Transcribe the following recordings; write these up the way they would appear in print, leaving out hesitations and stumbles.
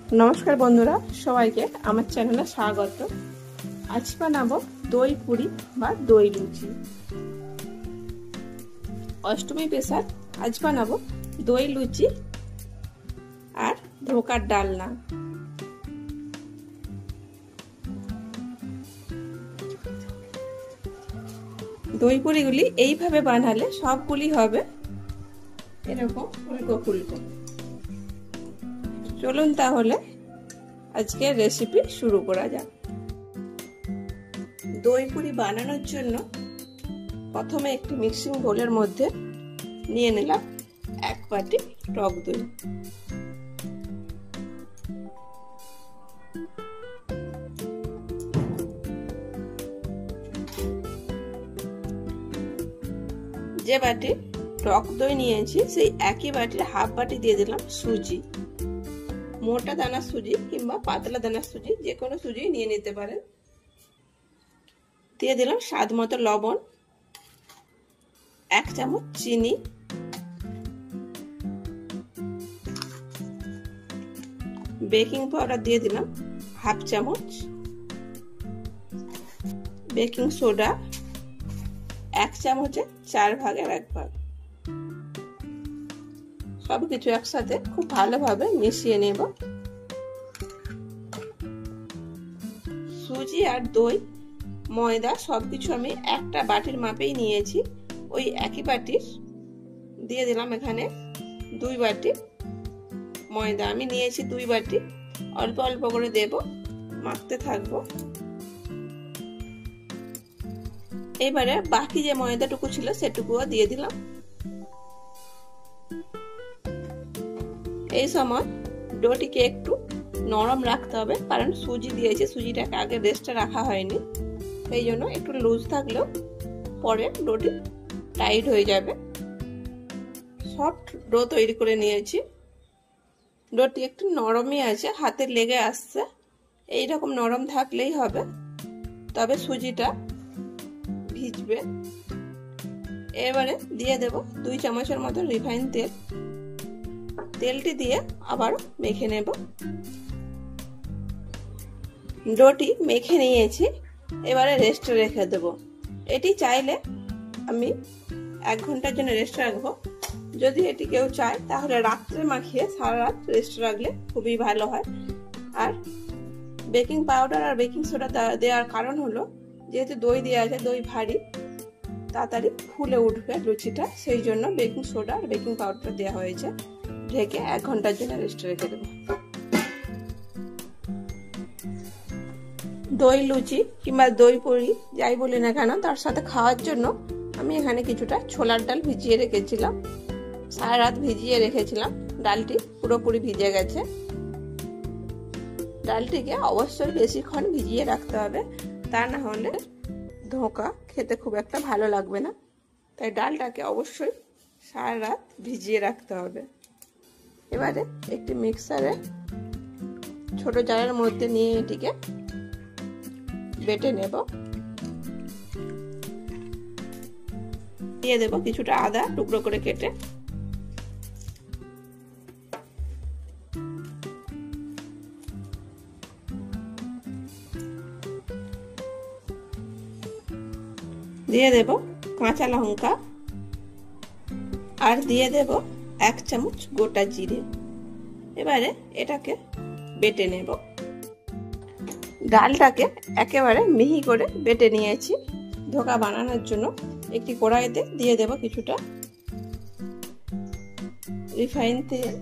नमस्कार बंधुरा सबाइके आमार चैनेले स्वागत। आज बानाबो दई पुरी बा दई लुचि। अष्टमी पेशार आज बानाबो दई लुचि और धोकार डालना। दई पुरीगुली এইভাবে বানালে সবগুলি হবে এরকম ফুলকো ফুলকো। চলুন তাহলে আজকে রেসিপি শুরু করা যাক। দই পুরি বানানোর জন্য প্রথমে একটি মিক্সিং বোলের মধ্যে নিয়ে নিলাম এক বাটি টক দই। যে বাটি টক দই নিয়েছি সেই একই বাটির হাফ বাটি দিয়ে দিলাম সুজি। मोटा दाना सुजी किंबा पातला दाना सुजी जे कोनो सुजी निये निते पारेन। दिए दिलाम स्वाद मतो लवण, एक चामच चीनी, बेकिंग पाउडार दिए दिलाम हाफ चामच, बेकिंग सोडा एक चामचे 4 भागेर 1 भाग। सबकिछु एकसाथे खूब भालोभाबे मिशिए नेब। सुजी और दई मयदा सबकिछु आमि एकटा बाटिर मापेई नियेछि। ओई एकई बाटिर दिए दिलाम एखाने 2 बाटी मयदा। आमि नियेछि 2 बाटी, अल्प अल्प करे देब, माखते थाकबो। एबारे बाकी जे मयदाटुकु छिलो सेटुकुओ दिए दिलाम। এই সময় ডোটিকে একটু নরম রাখতে হবে, কারণ সুজি দিয়েছে, সুজিটাকে আগে রেস্টে রাখা হয়নি, সেই জন্য একটু লুজ থাকলেও পরে ডোটি টাইট হয়ে যাবে। সফট ডো তৈরি করে নিয়েছি। ডোটি একটু নরমই আছে, হাতে লেগে আসছে, এই রকম নরম থাকলেই হবে, তবে সুজিটা ভিজবে। এবারে দিয়ে দেব 2 চামচের মতো রিফাইন তেল। তেলটি দিয়ে আবার মেখে নেব। ডোটি মেখে নিয়েছি, এবারে রেস্টে রেখে দেব। এটি চাইলে আমি 1 ঘন্টার জন্য রেস্টে রাখবো। যদি এটি কেউ চায় তাহলে রাত্রে মাখিয়ে সারা রাত রেস্টে রাখলে খুবই ভালো হয়। আর বেকিং পাউডার আর বেকিং সোডা দেওয়ার কারণ হলো যেহেতু দই দেওয়া আছে, দই ভারী, তাড়াতাড়ি ফুলে উঠবে লুচিটা, সেই জন্য বেকিং সোডা আর বেকিং পাউডার দেওয়া হয়েছে। ঢেকে 1 ঘন্টার জন্য রেস্টে রেখে দেব। দই লুচি কিংবা দই পুরি যাই বলি না কেন, তার সাথে খাওয়ার জন্য আমি এখানে কিছুটা ছোলার ডাল ভিজিয়ে রেখেছিলাম। সারা রাত ভিজিয়ে রেখেছিলাম, ডালটি পুরোপুরি ভিজে গেছে। ডালটিকে অবশ্যই বেশিক্ষণ ভিজিয়ে রাখতে হবে, তা না হলে ধোঁকা খেতে খুব একটা ভালো লাগবে না। তাই ডালটাকে অবশ্যই সারা রাত ভিজিয়ে রাখতে হবে। এবারে একটি মিক্সারে ছোট জারের মধ্যে নিয়ে এটিকে বেটে নেব। দিয়ে দেব কিছুটা আদা টুকরো করে কেটে, দিয়ে দেব কাঁচা লঙ্কা, আর দিয়ে দেব 1 চামচ গোটা জিরে। এবারে এটাকে বেটে নেব। ডালটাকে একেবারে মিহি করে বেটে নিয়েছি। ধোকা বানানোর জন্য একটি কড়াইতে দিয়ে দেব কিছুটা রিফাইন তেল।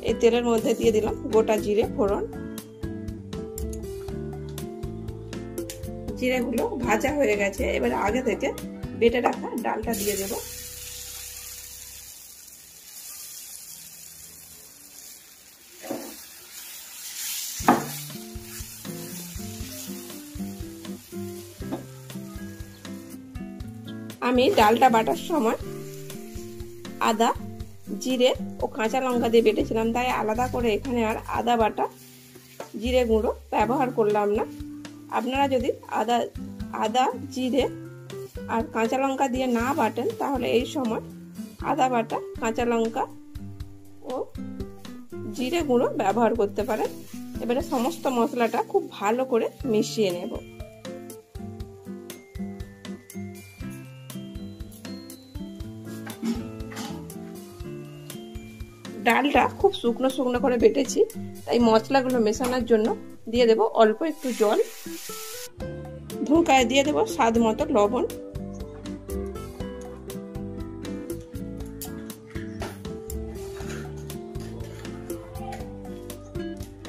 এই তেলের মধ্যে দিয়ে দিলাম গোটা জিরে ফোড়ন। জিরেগুলো ভাজা হয়ে গেছে, এবার আগে থেকে বেটে রাখা ডালটা দিয়ে দেব। আমি ডালটা বাটার সময় আদা, জিরে ও কাঁচা লঙ্কা দিয়ে বেটেছিলাম, তাই আলাদা করে এখানে আর আদা বাটা, জিরে গুঁড়ো ব্যবহার করলাম না। আপনারা যদি আদা জিরে আর কাঁচা লঙ্কা দিয়ে না বাটেন তাহলে এই সময় আদা বাটা, কাঁচা লঙ্কা ও জিরে গুঁড়ো ব্যবহার করতে পারেন। এবারে সমস্ত মশলাটা খুব ভালো করে মিশিয়ে নেব। ডালটা খুব শুকনো শুকনো করে বেটেছি, তাই মশলাগুলো মেশানোর জন্য দিয়ে দেব অল্প একটু জল, ধোঁকায় দিয়ে দেব স্বাদ মতো লবণ,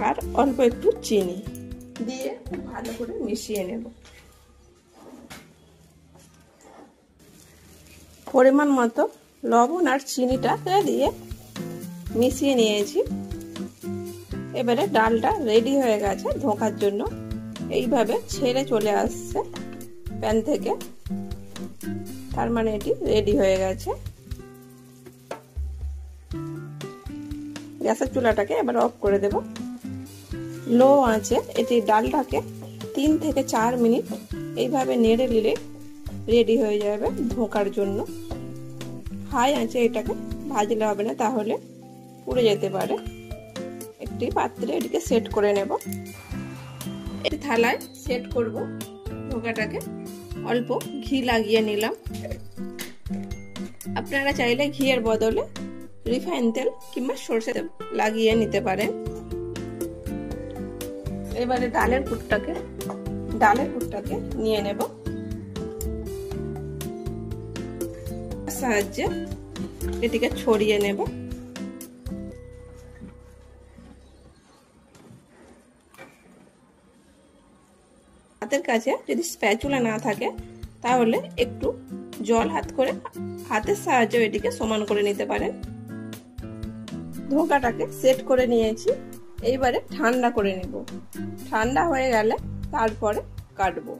আর অল্প একটু চিনি দিয়ে খুব ভালো করে মিশিয়ে নেব। পরিমাণ মতো লবণ আর চিনিটা দিয়ে মিশিয়ে নিয়েছি। এবারে ডালটা রেডি হয়ে গেছে ধোঁকার জন্য। এইভাবে ছেড়ে চলে আসছে প্যান থেকে, তার মানে এটি রেডি হয়ে গেছে। গ্যাসের চুলাটাকে এবার অফ করে দেব। লো আঁচে এটি ডালটাকে 3 থেকে 4 মিনিট এইভাবে নেড়ে নিলে রেডি হয়ে যাবে ধোঁকার জন্য। হাই আঁচে এটাকে ভাজলে হবে না, তাহলে পুড়ে যেতে পারে। একটি পাত্রে এটিকে সেট করে নেব। এই থালায় সেট করব ধোঁকাটাকে। অল্প ঘি লাগিয়ে নিলাম। আপনারা চাইলে ঘিয়ের বদলে রিফাইন তেল কিংবা সরষে তেল লাগিয়ে নিতে পারেন। এবারে ডালের পুরটাকে নিয়ে নেব। সাহায্যে এটিকে ছড়িয়ে নেব। হাতের কাছে যদি স্প্যাচুলা না থাকে তাহলে একটু জল হাতের সাহায্যে এটিকে সমান করে নিতে পারেন। ধোঁকাটাকে সেট করে নিয়েছি। এইবারে ঠান্ডা করে নেব। ঠান্ডা হয়ে গেলে তারপরে কাটবো।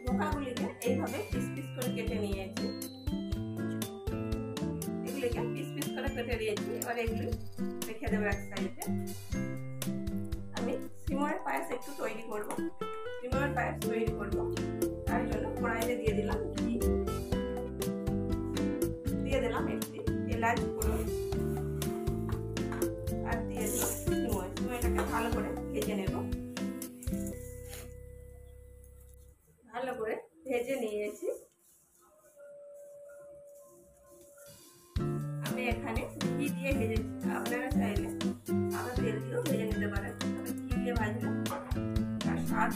ধোঁকাগুলিকে এইভাবে পিস পিস করে কেটে নিয়েছি। এগুলিকে পিস পিস করে কেটে নিয়েছি। এবার এগুলি রেখে দেবো এক সাইডে। আমি সিময়ের পায়েস একটু তৈরি করব। সিময়ের পায়েস তৈরি করব, তার জন্য কড়াইতে দিয়ে দিলাম ঘি, দিয়ে দিলাম একটি এলাচ গুঁড়ো, আর দিয়ে দিলাম সিময়। সিময়টাকে ভালো করে ভেজে নেব। ভালো করে ভেজে নিয়েছি। আমি এখানে ঘি দিয়ে ভেজেছি। আপনারা চাইলে সাদা তেল দিয়েও ভেজে নিতে পারেন, তবে ঘি দিয়ে ভাজলে তার স্বাদ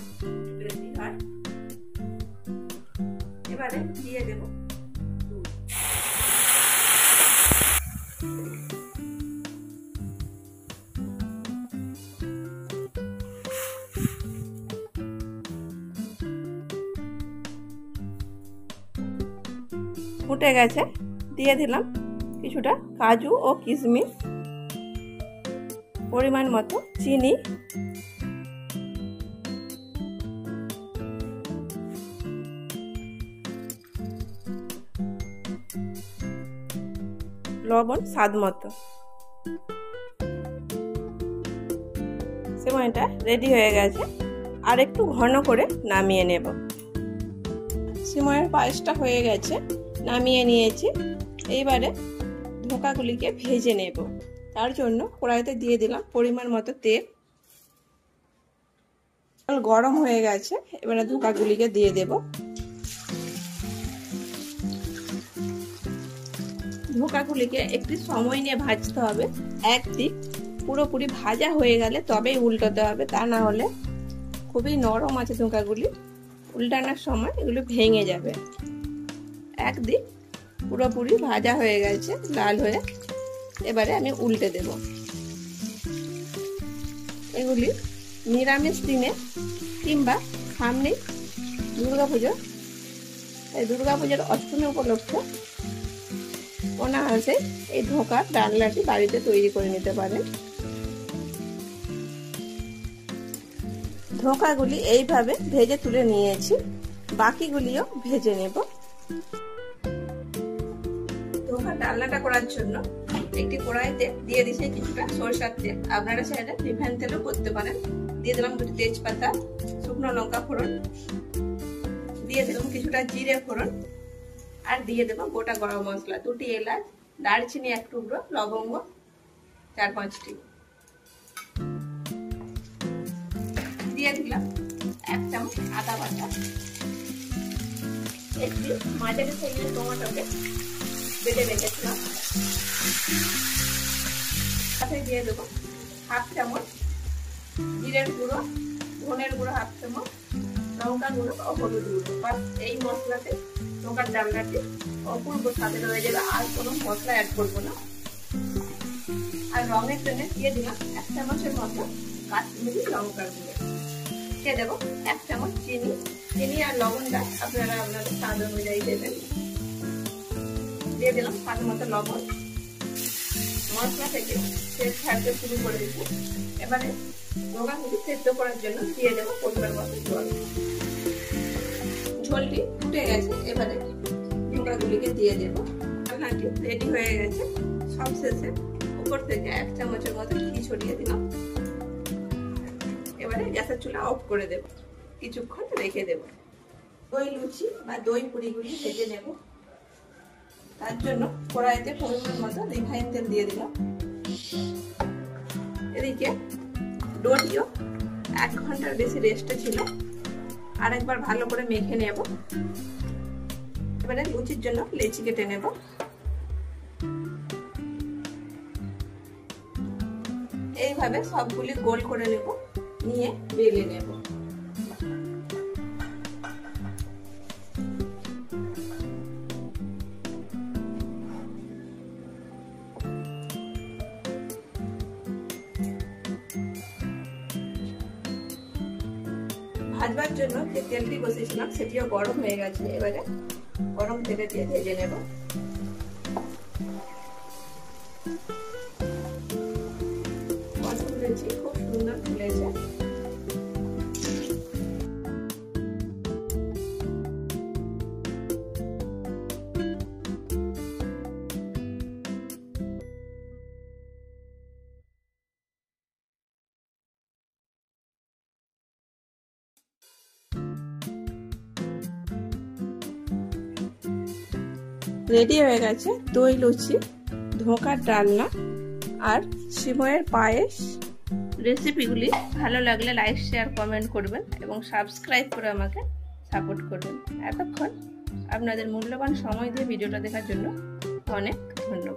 বেশি হয়। এবারে দিয়ে দেব দুধ। ফুটে গেছে, দিয়ে দিলাম কিছুটা কাজু ও কিশমিশ, পরিমাণ মতো চিনি, লবণ স্বাদ মতো। সিমইটা রেডি হয়ে গেছে। আর একটু ঘন করে নামিয়ে নেব। সিমইয়ের পায়েসটা হয়ে গেছে, নামিয়ে নিয়েছি। এইবারে ধোঁকাগুলিকে ভেজে নেব। তার জন্য কড়াইতে দিয়ে দিলাম পরিমাণ মতো তেল। গরম হয়ে গেছে, এবারে ধোঁকাগুলিকে দিয়ে দেব। ধোঁকাগুলিকে একটু সময় নিয়ে ভাজতে হবে। একদিক পুরোপুরি ভাজা হয়ে গেলে তবেই উল্টাতে হবে, তা না হলে খুবই নরম আছে ধোঁকাগুলি, উল্টানোর সময় এগুলো ভেঙে যাবে। একদিক পুরোপুরি ভাজা হয়ে গেছে লাল হয়ে, এবারে আমি উল্টে দেব। এগুলি নিরামিষ দিনে কিংবা সামনে দুর্গাপুজো, এই দুর্গাপুজোর অষ্টমী উপলক্ষে অনায়াসে এই ধোঁকার ডালনাটি বাড়িতে তৈরি করে নিতে পারেন। ধোকাগুলি এইভাবে ভেজে তুলে নিয়েছি, বাকিগুলিও ভেজে নেব। ধোকা ডালনাটা করার জন্য একটি কড়াইতে দিয়ে দিয়েছি কিছুটা সরষের তেল, আপনারা চাইলে রিফাইন তেলও করতে পারেন। দিয়ে দিলাম দুটি তেজপাতা, শুকনো লঙ্কা ফোড়ন, দিয়ে দিলাম কিছুটা জিরে ফোড়ন, আর দিয়ে দেবো গোটা গরম মশলা, দুটি এলাচ, দারচিনি এক টুকরো, লবঙ্গ 4-5টি। দিয়ে দিলাম 1 চামচ আদা বাটা, একটি মাঝারি সাইজের টমেটোকে বেটে রেখেছিলাম, সাথে দিয়ে দেবো 1/2 চামচ জিরের গুঁড়ো, ধনের গুঁড়ো 1/2 চামচ, লঙ্কা গুঁড়ো ও হলুদ গুঁড়ো। বাস এই মশলাতে ধোকার ডালনাটি অপূর্ব স্বাদের হয়ে যাবে, আর কোনো মশলা অ্যাড করবো না। আর রঙের জন্য দিয়ে দিলাম 1 চামচের মতো কাশ্মীরি লঙ্কার গুঁড়ো, দিয়ে দেবো 1 চামচ চিনি। চিনি আর লবণটা আপনারা আপনাদের স্বাদ অনুযায়ী দেবেন। দিয়ে দিলাম স্বাদ মতো লবণ। মশলা থেকে তেল ছাড়তে শুরু করে দিচ্ছি। এবারে ধোকাগুলি সেদ্ধ করার জন্য দিয়ে দেবো পরিমাণ মতো জল। ঝোলটি ফুটে গেছে, এবারে ধোকাগুলিকে দিয়ে দেবো। রান্নাটি রেডি হয়ে গেছে। সব শেষে উপর থেকে 1 চামচের মতো ঘি ছড়িয়ে দিলাম। এবারে গ্যাসের চুলা অফ করে দেব, কিছুক্ষণ রেখে দেব। দই লুচি বা দই পুরিগুলি ভেজে নেব। তার জন্য কড়াইতে পরিমাণ মতো রিফাইন তেল দিয়ে দিলাম। এদিকে ডোটিও 1 ঘন্টার বেশি রেস্টে ছিল, আরেকবার ভালো করে মেখে নেব। এবারে লুচির জন্য লেচি কেটে নেব। এইভাবে সবগুলি গোল করে নেব, নিয়ে বেলে নেব। ভাজবার জন্য যে তেলটি বসিয়েছিলাম সেটিও গরম হয়ে গেছে, এবারে গরম তেলে দিয়ে ভেজে নেব। খুব সুন্দর ফুলেছে। রেডি হয়ে গেছে দই লুচি, ধোকার ডালনা আর সিময়ের পায়েস। রেসিপিগুলি ভালো লাগলে লাইক, শেয়ার, কমেন্ট করবেন এবং সাবস্ক্রাইব করে আমাকে সাপোর্ট করবেন। এতক্ষণ আপনাদের মূল্যবান সময় দিয়ে ভিডিওটা দেখার জন্য অনেক ধন্যবাদ।